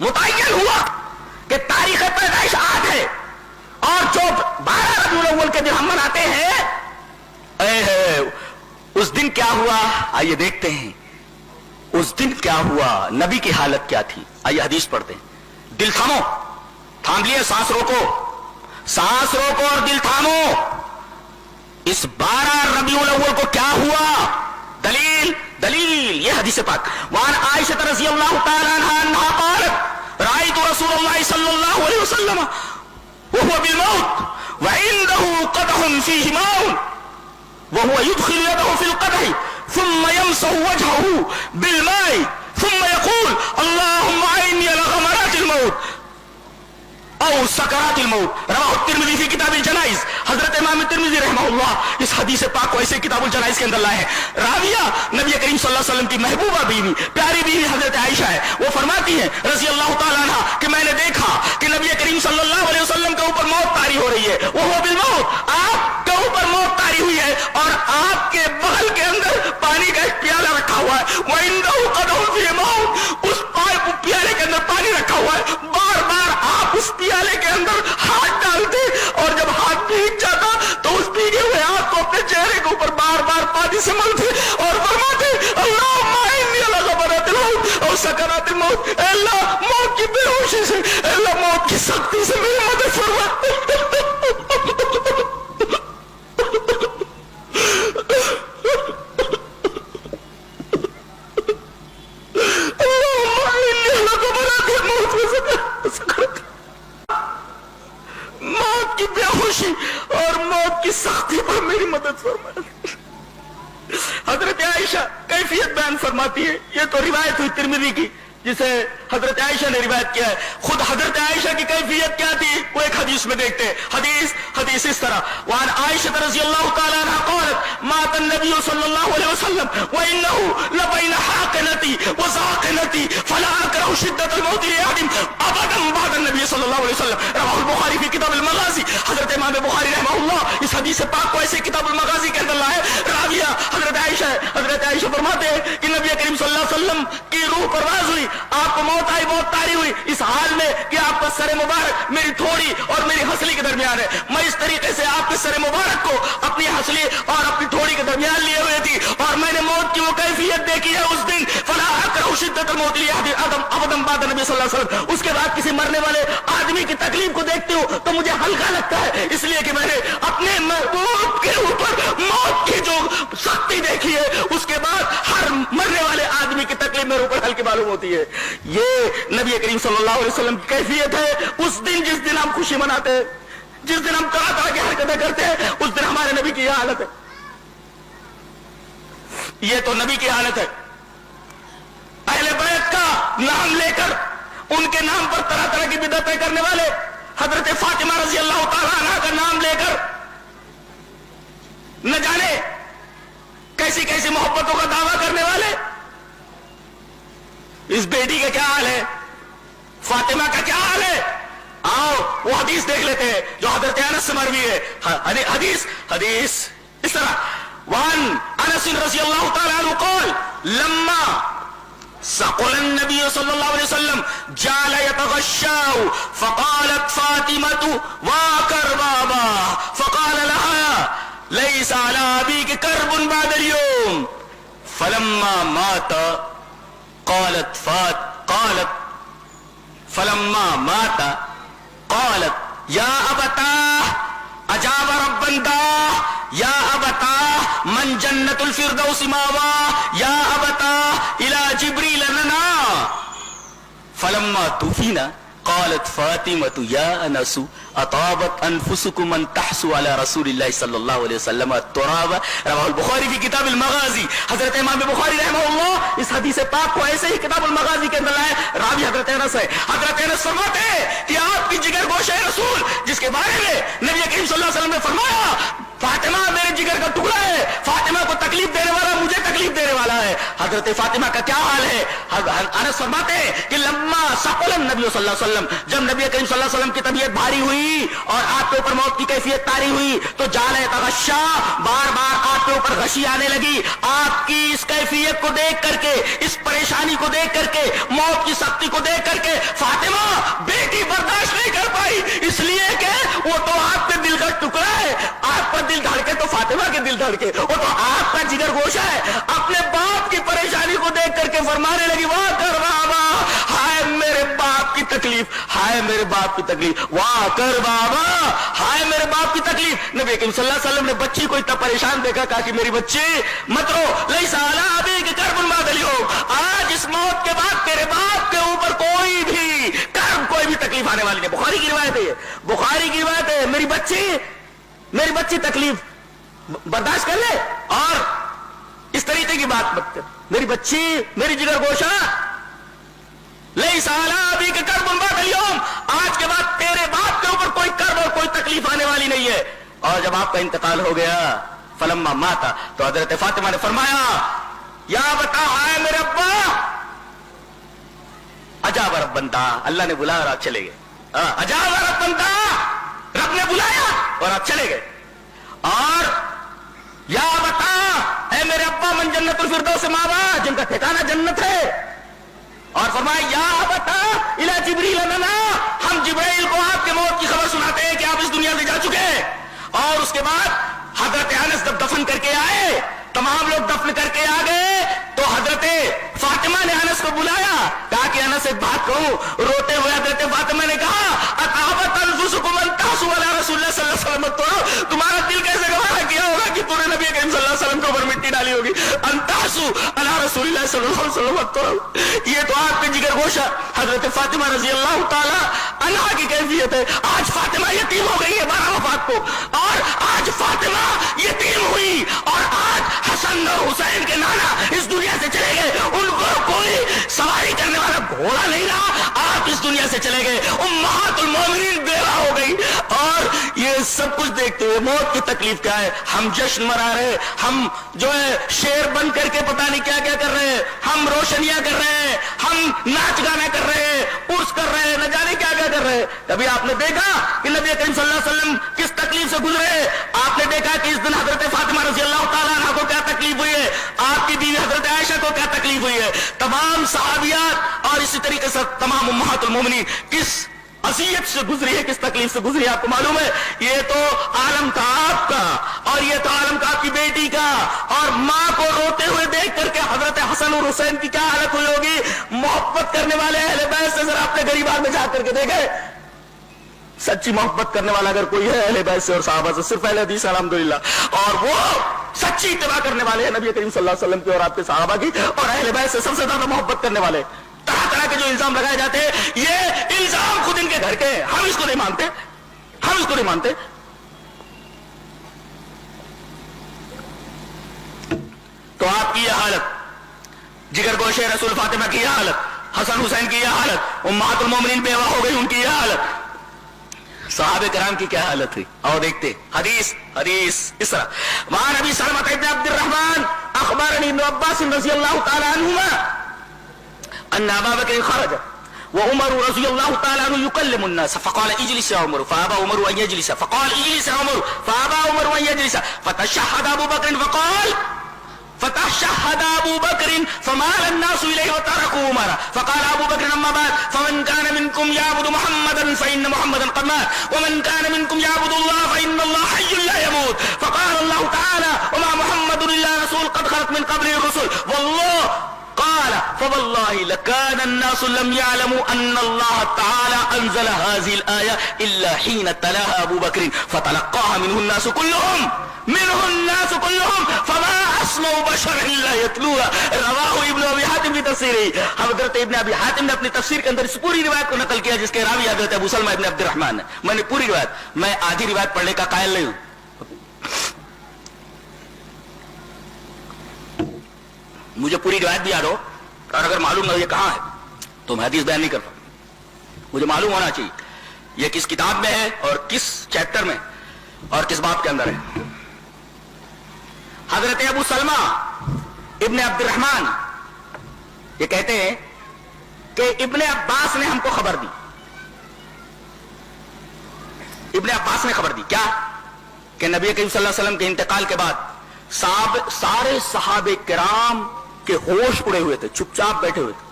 متعین ہوا کہ تاریخ پیدائش 8 ہے اور جو 12 ربیع الاول کے دن ہم مناتے ہیں اس دن کیا ہوا آئیے دیکھتے ہیں اس دن کیا ہوا, نبی کی حالت کیا تھی. آئیے حدیث پڑھتے ہیں. دل تھامو, تھام لیے, سانس روکو اور دل تھامو. اس 12 ربیع الاول کو کیا ہوا؟ دلیل یہ حدیث پاک. وعن عائشہ رضی اللہ تعالی عنہا انہا قالت رأیت رسول اللہ صلی اللہ علیہ وسلم وهو بالموت وعنده قدح فيه ماء وهو يدخل يده في القدح ثم يمسح وجهه بالماء ثم يقول اللهم اعني على غمرات الموت او سکرات الموت. رواہ الترمذی فی کتاب الجنائز. حضرت امام ترمذی رحمہ اللہ اس حدیث پاک کو ایسے کتاب الجنائز کے اندر لائے ہیں. راویہ نبی کریم صلی اللہ علیہ وسلم کی محبوبہ بیوی, پیاری بیوی حضرت عائشہ ہے. وہ فرماتی ہیں رضی اللہ تعالیٰ عنہ کہ میں نے دیکھا کہ نبی کریم صلی اللہ علیہ وسلم کے اوپر موت طاری ہو رہی ہے. وہ بالموت, آپ کے اوپر موت طاری ہوئی ہے اور آپ کے بغل کے اندر پانی کا ایک پیالہ رکھا ہوا ہے. وعنده قدح فيه ماء, اس پیالے کے اندر پانی رکھا ہوا ہے. بار بار آپ اس پیالے کے اندر ہاتھ ڈالتے اور جب ہاتھ بھیگ جاتا تو اس بھیگے ہوئے ہاتھ کو اپنے چہرے کے اوپر بار بار پانی سے ملتے اور فرماتے اللہم اعنی علی غمرات الموت اور سکرات الموت. اے اللہ موت کی بے ہوشی سے, اے اللہ موت کی سختی سے میری مدد فرما. موت کی بے ہوشی اور موت کی سختی پر میری مدد فرما. حضرت عائشہ کیفیت بیان فرماتی ہے. یہ تو روایت ہوئی ترمذی کی جسے حضرت عائشہ نے روایت کیا ہے. خود حضرت عائشہ کی کیفیت کیا تھی وہ ایک حدیث میں دیکھتے ہیں. حدیث اس طرح. وعن عائشہ رضی اللہ تعالی عنہ قالت مات النبی صلی اللہ علیہ وسلم وانه لبین حاقنتی وزاقنتی فلا اکره شدت الموت لاحد ابدا بعد النبی صلی اللہ علیہ وسلم. رواہ البخاری فی کتاب المغازی. حضرت امام بخاری رحمہ اللہ اس حدیث پاک کو ایسے کتاب المغازی کے اندر لائے. راویہ حضرت عائشہ ہے. حضرت عائشہ فرماتے ہیں کہ نبی کریم صلی اللہ علیہ وسلم کی روح پرواز ہوئی, آپ کو موت آئی, موت طاری ہوئی اس حال میں کہ آپ کا سر مبارک میری تھوڑی اور میری ہنسلی کے درمیان ہے. میں اس طریقے سے آپ کے سر مبارک کو اپنی ہنسلی اور اپنی تھوڑی کے درمیان لیے ہوئے تھی اور میں نے موت کی وہ کیفیت دیکھی ہے اس دن. فلا اکره شدت الموت لاحد ابدا بعد نبی صلی اللہ علیہ وسلم. اس کے بعد کسی مرنے والے آدمی کی تکلیف کو دیکھتی ہوں تو مجھے ہلکا لگتا ہے, اس لیے کہ میں نے اپنے محبوب کے اوپر موت کی جو سختی دیکھی ہے اس کے بعد ہر مرنے والے آدمی کی تکلیف میرے اوپر ہلکی معلوم ہوتی ہے. یہ نبی کریم صلی اللہ علیہ وسلم کی کیفیت ہے. اس دن جس دن ہم خوشی مناتے ہیں, جس دن ہم طرح طرح کی حرکتیں کرتے ہیں, اس دن ہمارے نبی کی یہ حالت ہے. یہ تو نبی کی حالت ہے. اہل بیت کا نام لے کر ان کے نام پر طرح طرح کی بدعتیں کرنے والے, حضرت فاطمہ رضی اللہ تعالیٰ عنہ کا نام لے کر نہ جانے کیسی کیسی محبتوں کا دعویٰ کرنے والے. اس بیٹی کا کیا حال ہے, فاطمہ کا کیا حال ہے؟ آؤ وہ حدیث دیکھ لیتے ہیں جو حضرت انس سے مروی ہے. حدیث اس طرح. وعن انس رضی اللہ تعالی عنہ قال لما سقل النبي صلى الله عليه وسلم جعل يتغشاه فقالت فاطمة وكربابا فقال لها ليس على أبيك كرب بعد اليوم فلما مات قالت فلما مات قالت يا أبتاه أجاب ربا داه يا أبتاه من جنة الفردوس ماواه يا أبتاه إلى جبريل لنا فلما توفينا قالت فاطمة يا أنس أطابت أنفسكم من تحسوا على رسول الله صلى الله عليه وسلم التراب. رواه البخاری فی کتاب المغازی. حضرت امام بخاری رحمہ اللہ اس حدیث پاک کو ایسے ہی کتاب المغازی کے اندر لائے. راوی حضرت انس ہے. حضرت انس فرماتے ہیں کہ آپ کی جگر گوشہ رسول جس کے بارے میں نبی کریم صلی اللہ علیہ وسلم نے فرمایا فاطمہ میرے جگر کا ٹکڑا ہے, فاطمہ کو تکلیف دینے والا مجھے تکلیف دینے والا ہے. حضرت فاطمہ کا کیا حال ہے؟ انس فرماتے ہیں کہ لما ثقل النبی صلی اللہ علیہ وسلم, جب نبی کریم صلی اللہ علیہ وسلم کی طبیعت بھاری ہوئی اور آپ کے اوپر موت کی کیفیت طاری ہوئی تو جعل یتغشا, بار بار آپ کے اوپر غشی آنے لگی. آپ کی اس کیفیت کو دیکھ کر کے, اس پریشانی کو دیکھ کر کے, موت کی سختی کو دیکھ دیکھ کر کے فاطمہ بیٹی برداشت نہیں کر پائی، اس لیے کہ وہ تو آپ کے دل کا ٹکڑا ہے، آپ کا دل دھڑکے تو فاطمہ کے دل دھڑکے، وہ تو آپ کا جگر گوشہ ہے۔ اپنے باپ کی پریشانی کو دیکھ کر کے فرمانے لگی واہ کر بابا، ہائے میرے باپ کی تکلیف، ہائے میرے باپ کی تکلیف، واہ کر بابا، ہائے میرے باپ کی تکلیف۔ نبی کریم صلی اللہ علیہ وسلم نے بچی کو اتنا پریشان دیکھا، کہا کہ میری بچی مت رو، لیس علی ابیک کرب بعد اليوم، آج اس موت کے بعد تیرے باپ کے اوپر کوئی بھی کرب، کوئی بھی تکلیف آنے والی نہیں۔ بخاری کی روایت ہے، بخاری کی روایت ہے، میری بچی تکلیف برداشت کر لے اور اس طریقے کی بات مت کر، میری بچی میری جگر گوشہ، لیس علی ابیک کرب بعد اليوم، آج کے بعد تیرے باپ کے اوپر کوئی کرب اور کوئی تکلیف آنے والی نہیں ہے۔ اور جب آپ کا انتقال ہو گیا فلما ماتا، تو حضرت فاطمہ نے فرمایا یا بتا ہائے میرے ابا، اجاب رب بنتا، اللہ نے بلایا اور آپ چلے گئے، اجاب رب بنتا، رب نے بلایا اور آپ چلے گئے۔ اور یا بتا اے میرے ابا من جنت الفردوس ماوا، جن کا ٹھکانہ جنت ہے، اور فرمایا یا بتا الی جبریل لنا، ہم جبریل کو آپ کے موت کی خبر سناتے ہیں کہ آپ اس دنیا سے جا چکے ہیں۔ اور اس کے بعد حضرت انس جب دفن کر کے آئے، تمام لوگ دفن کر کے آ گئے، تو حضرت فاطمہ نے انس کو بلایا، کہا کہ انس ایک بات کہوں، روتے ہوئے حضرت فاطمہ نے کہا اتابت انفسکم ان تحسوا علی رسول اللہ صلی اللہ علیہ وسلم، تو تمہارا دل کیسے گوارا کیا ہوگا کہ تم نے نبی کریم صلی اللہ علیہ وسلم کے اوپر مٹی ڈالی ہوگی، ان تحسوا علی رسول اللہ صلی اللہ علیہ وسلم، یہ تو آپ کے جگر گوشہ حضرت فاطمہ رضی اللہ تعالی عنہا کی کیفیت ہے۔ آج فاطمہ یتیم ہو گئی ہے 12 وفات کو، اور آج فاطمہ یتیم ہوئی، اور آج حسن اور حسین کے نانا اس دنیا سے چلے گئے، ان کو کوئی سواری کرنے والا گھوڑا نہیں رہا، آپ اس دنیا سے چلے گئے، امہات المومنین بیوہ ہو گئی۔ اور یہ سب کچھ دیکھتے ہوئے موت کی تکلیف کیا ہے، ہم جشن منا رہے، ہم جو ہے شیر بن کر کے پتہ نہیں کیا کیا کر رہے ہیں، ہم روشنیاں کر رہے ہیں، ہم ناچ گانا کر رہے ہیں، عرس کر رہے ہیں، نہ جانے کیا کیا کر رہے ہیں۔ کبھی آپ نے دیکھا کہ نبی کریم صلی اللہ علیہ وسلم کس تکلیف سے گزرے؟ آپ نے دیکھا کہ اس دن حضرت فاطمہ رضی اللہ تعالیٰ عنہ کو کیا تکلیف ہوئی ہے، آپ کی بیوی حضرت عائشہ کو کیا تکلیف ہوئی ہے، تمام صحابیات اور اسی طریقے سے تمام امہات المومنین کس اذیت سے گزری ہے، کس تکلیف سے گزری ہے، آپ کو معلوم ہے؟ یہ تو عالم تھا آپ کا، اور یہ تو عالم کا آپ کی بیٹی کا، اور ماں کو روتے ہوئے دیکھ کر کے حضرت حسن اور حسین کی کیا حالت ہوئی ہوگی۔ محبت کرنے والے اہل بیت سے ذرا اپنے غریبان میں جا کر کے دیکھیں، سچی محبت کرنے والا اگر کوئی ہے اہل بیت سے اور صحابہ سے، صرف اہل حدیث الحمدللہ، اور وہ سچی اتباع کرنے والے ہیں نبی کریم صلی اللہ علیہ وسلم کی اور آپ کے صحابہ کی، اور اہل بیت سے سب سے زیادہ محبت کرنے والے۔ طرح طرح کے جو الزام لگائے جاتے ہیں، یہ الزام خود ان کے گھر کے ہیں، ہم اس کو نہیں مانتے، ہم اس کو نہیں مانتے۔ تو آپ کی یہ حالت، جگر گوشہ رسول فاطمہ کی یہ حالت، حسن حسین کی یہ حالت، امہات المومنین بیوہ ہو گئی ان کی یہ حالت، صحابہ کرام کی کیا حالت ہوئی؟ اور دیکھتے حدیث اس طرح، وہاں نبی سلمۃ ابن عبد الرحمن اخبرنی ابن عباس رضی اللہ تعالی عنہما ان ابا بکر خرج وعمر رضی اللہ تعالی عنہ يكلم الناس فقال اجلس يا عمر فابى عمر ان يجلس فقال اجلس يا عمر فابى عمر ان يجلس فتشهد ابو بكر فقال فتشهد ابو بكر فمال الناس اليه وتركوا عمر فقال ابو بكر اما بعد فمن كان منكم يعبد محمدا فان محمدا قد مات ومن كان منكم يعبد الله فان الله حي لا يموت فقال الله تعالى وما محمد الا رسول قد خلت من قبله الرسل والله قال فوالله لكان الناس لم يعلموا ان الله تعالى انزل هذه الايه الا حين تلاها ابو بكر فتلقاها منه الناس كلهم فما اسمع بشر الا يتلوها رواه ابن ابي حاتم في تفسيره۔ حضرت ابن ابی حاتم نے اپنی تفسیر کے اندر اس پوری روایت کو نقل کیا جس کے راوی حضرت ابو سلمہ ابن عبد الرحمن ہے۔ میں نے پوری روایت، میں آدھی روایت پڑھنے کا قائل نہیں ہوں، مجھے پوری روایت بھی یاد ہو، اور اگر معلوم نہ ہو یہ کہاں ہے تو میں حدیث بیان نہیں کرتا، مجھے معلوم ہونا چاہیے یہ کس کتاب میں ہے اور کس چیپٹر میں اور کس باب کے اندر ہے۔ حضرت ابو سلمہ ابن عبد الرحمن یہ کہتے ہیں کہ ابن عباس نے ہم کو خبر دی، ابن عباس نے خبر دی کیا کہ نبی کریم صلی اللہ علیہ وسلم کے انتقال کے بعد سارے صحابہ کرام کے ہوش اڑے ہوئے تھے، چپ چاپ بیٹھے ہوئے تھے،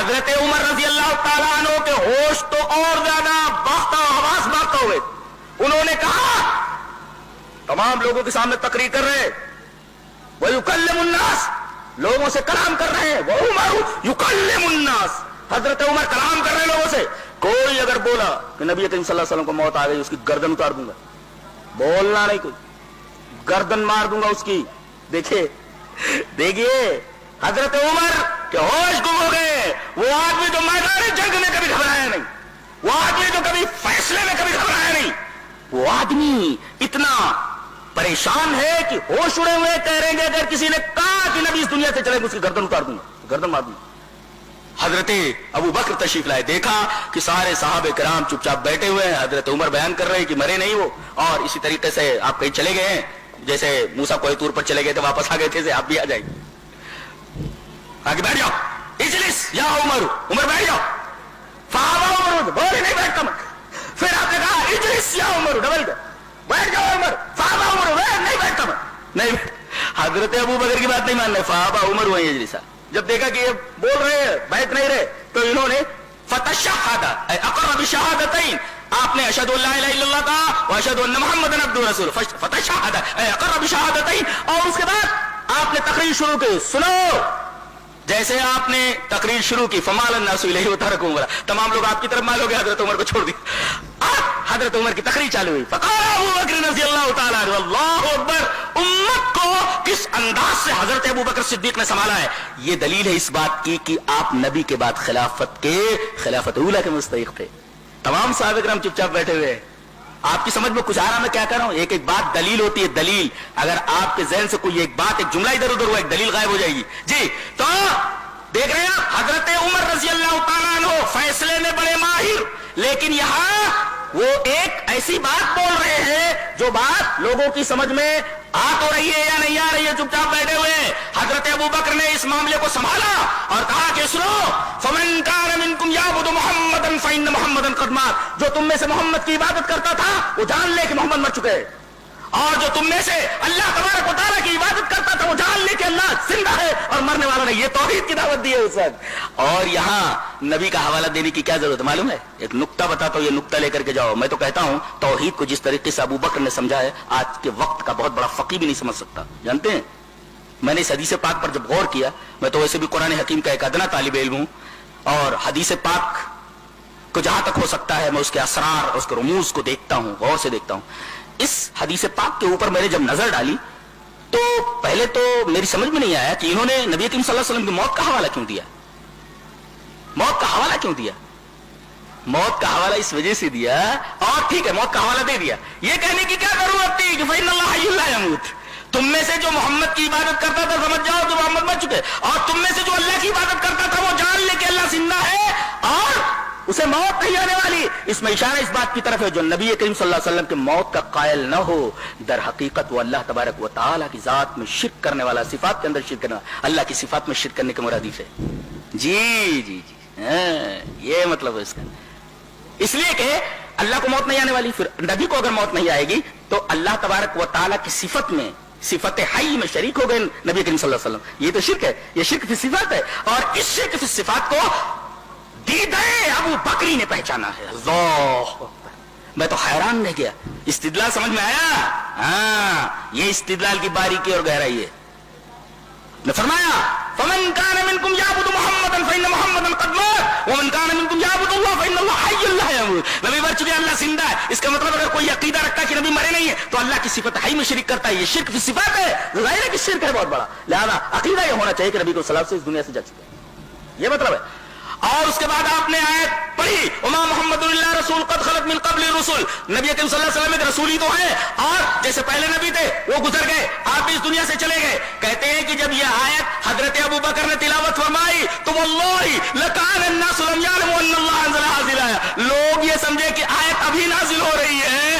حضرت عمر رضی اللہ تعالیٰ عنہ کے ہوش تو اور زیادہ باختہ و حواس باختہ ہوئے. انہوں نے کہا, تمام لوگوں کے سامنے تقریر کر رہے, وَيُكَلِّمُ النَّاسِ, لوگوں سے کلام کر رہے ہیں, وَعُمَرُ يُكَلِّمُ النَّاسِ, حضرت عمر کلام کر رہے ہیں لوگوں سے. کوئی اگر بولا کہ نبی کریم صلی اللہ علیہ وسلم کو موت آ گئی, اس کی گردن اتار دوں گا, بولنا نہیں, کوئی گردن مار دوں گا اس کی. دیکھیے حضرت عمر کے ہوش گم ہو گئے. وہ آدمی جو میدان جنگ میں کبھی گھبرایا نہیں, وہ آدمی جو کبھی فیصلے میں کبھی گھبرایا نہیں, وہ آدمی اتنا پریشان ہے کہ ہوش اڑے ہوئے کہہ رہے ہیں اگر کسی نے کہا کہ نبی اس دنیا سے چلے گا اس کی گردن اتار دوں گا, گردن مار دوں گا. حضرت ابو بکر تشریف لائے, دیکھا کہ سارے صحابہ کرام چپ چاپ بیٹھے ہوئے ہیں. حضرت عمر بیان کر رہے ہیں کہ مرے نہیں وہ, اور اسی طریقے سے آپ کہیں چلے گئے ہیں, جیسے موسیٰ کوہ طور پر چلے گئے تھے واپس آ گئے تھے, آپ بھی آ جائیں, آگے بیٹھ جاؤ. اجلس یا عمر, عمر بیٹھ جاؤ. فابا عمر, بولے نہیں بیٹھتا میں. پھر آپ نے کہا اجلس یا عمر, ڈبل بیٹھ جاؤ عمر. فابا عمر, نہیں بیٹھتا میں, نہیں. حضرت ابو بکر کی بات نہیں مان رہے, فابا عمر ہوئے اجلسا. جب دیکھا کہ یہ بول رہے ہیں بیٹھ نہیں رہے, تو انہوں نے فتشہد اقر بشہادتین, آپ نے اشہد ان لا الہ الا اللہ کہا واشہد ان محمد عبدہ ورسول, فتشہد اقر بشہادتین, اور اس کے بعد آپ نے تقریر شروع کی. سنو, جیسے آپ نے تقریر شروع کی, فمال الناس الیہ وترکوا عمر, تمام لوگ آپ کی طرف مائل ہو گئے, حضرت عمر کو چھوڑ دی. حضرت عمر کی تقریر چالو ہوئی. فقال ابو بکر رضی اللہ تعالیٰ عنہ, اللہ اکبر, امت کو کس انداز سے حضرت ابو بکر صدیق نے سنبھالا ہے, یہ دلیل ہے اس بات کی کہ آپ نبی کے بعد خلافت اولیٰ کے مستحق تھے. تمام صحابہ کرام چپ چاپ بیٹھے ہوئے. آپ کی سمجھ میں کچھ آ رہا, میں کیا کر رہا ہوں؟ ایک ایک بات دلیل ہوتی ہے, دلیل. اگر آپ کے ذہن سے کوئی ایک بات, ایک جملہ ادھر ادھر ہوا, ایک دلیل غائب ہو جائے گی. جی, تو دیکھ رہے ہیں حضرت عمر رضی اللہ تعالیٰ عنہ فیصلے میں بڑے ماہر, لیکن یہاں وہ ایک ایسی بات بول رہے ہیں جو بات لوگوں کی سمجھ میں آ تو رہی ہے یا نہیں آ رہی ہے, چپ چاپ بیٹھے ہوئے. حضرت ابو بکر نے اس معاملے کو سنبھالا اور کہا کہ سنو, فمن کان منکم یعبد محمدا فإن محمدا قد مات, جو تم میں سے محمد کی عبادت کرتا تھا وہ جان لے کہ محمد مر چکے, اور جو تم میں سے اللہ تبارک و تعالیٰ کی عبادت کرتا تھا وہ جان لے کہ اللہ زندہ ہے اور مرنے والا نہیں. یہ توحید کی دعوت دی ہے اس وقت. اور یہاں نبی کا حوالہ دینے کی کیا ضرورت ہے معلوم ہے؟ ایک نقطہ بتاتا ہوں, یہ نقطہ لے کر کے جاؤ. میں تو کہتا ہوں توحید کو جس طریقے سے ابو بکر نے سمجھا ہے, آج کے وقت کا بہت بڑا فقیہ بھی نہیں سمجھ سکتا. جانتے ہیں, میں نے اس حدیث پاک پر جب غور کیا, میں تو ویسے بھی قرآن حکیم کا ایک ادنا طالب علم ہوں, اور حدیث پاک کو جہاں تک ہو سکتا ہے میں اس کے اسرار, اس کے رموز کو دیکھتا ہوں, غور سے دیکھتا ہوں. اس حدیث پاک کے اوپر میں نے جب نظر ڈالی تو پہلے تو میری سمجھ میں نہیں آیا کہ انہوں نے نبی کریم صلی اللہ علیہ وسلم کی موت کا حوالہ کیوں دیا. موت کا حوالہ کیوں دیا؟ موت کا حوالہ اس وجہ سے دیا, اور ٹھیک ہے موت کا حوالہ دے دیا, یہ کہنے کی کیا ضرورت تھی کہ فإن اللہ حی لا یموت, تم میں سے جو محمد کی عبادت کرتا تھا سمجھ جاؤ کہ محمد مر چکے, اور تم میں سے جو اللہ کی عبادت کرتا تھا وہ جان لے کہ اللہ زندہ ہے اور اسے موت نہیں آنے والی. اس میں اشارہ اس بات کی طرف ہے جو نبی کریم صلی اللہ علیہ وسلم کے موت کا قائل نہ ہو, در حقیقت وہ اللہ تبارک و تعالیٰ کی ذات میں شرک کرنے والا, صفات کے اندر شرک کرنے والا, اللہ کی صفات میں شرک کرنے کے مرادف ہے. جی جی جی, یہ مطلب ہے اس کا. اس لیے کہ اللہ کو موت نہیں آنے والی, پھر نبی کو اگر موت نہیں آئے گی تو اللہ تبارک و تعالیٰ کی صفت میں, صفت حی میں شریک ہو گئے نبی کریم صلی اللہ علیہ وسلم. یہ تو شرک ہے, یہ شرک فی صفات ہے, اور اس شرک فی صفات کو دیدہ ابو بکری نے پہچانا ہے. اللہ, میں تو حیران رہ گیا. استدلال سمجھ میں آیا؟ ہاں, یہ استدلال کی باریکی اور گہرائی ہے. نے فرمایا فمن کان منکم یعبد محمدا فإن محمدا قد مات ومن کان منکم یعبد اللہ فإن اللہ حی لا یموت. نبی مر چکے, اللہ زندہ ہے. اس کا مطلب اگر کوئی عقیدہ رکھتا ہے کہ نبی مرے نہیں ہے تو اللہ کی صفت حی میں شرک کرتا ہے, یہ شرک فی صفات ہے. ظاہر ہے کہ شرک ہے بہت بڑا, لہذا عقیدہ یہ ہونا چاہیے کہ نبی کو صلی اللہ علیہ وسلم اس دنیا سے جا چکے ہیں, یہ مطلب ہے. اور اس کے بعد آپ نے آیت پڑھی, وما محمد اللہ رسول قد خلت من قبل الرسل, نبی کریم صلی اللہ علیہ وسلم ایک رسول ہی تو ہے, اور جیسے پہلے نبی تھے وہ گزر گئے, آپ بھی اس دنیا سے چلے گئے. کہتے ہیں کہ جب یہ آیت حضرت ابو بکر نے تلاوت فرمائی تو واللہ لکان الناس لم یعلموا ان اللہ انزل هذه الآیہ, لوگ یہ سمجھے کہ آیت ابھی نازل ہو رہی ہے,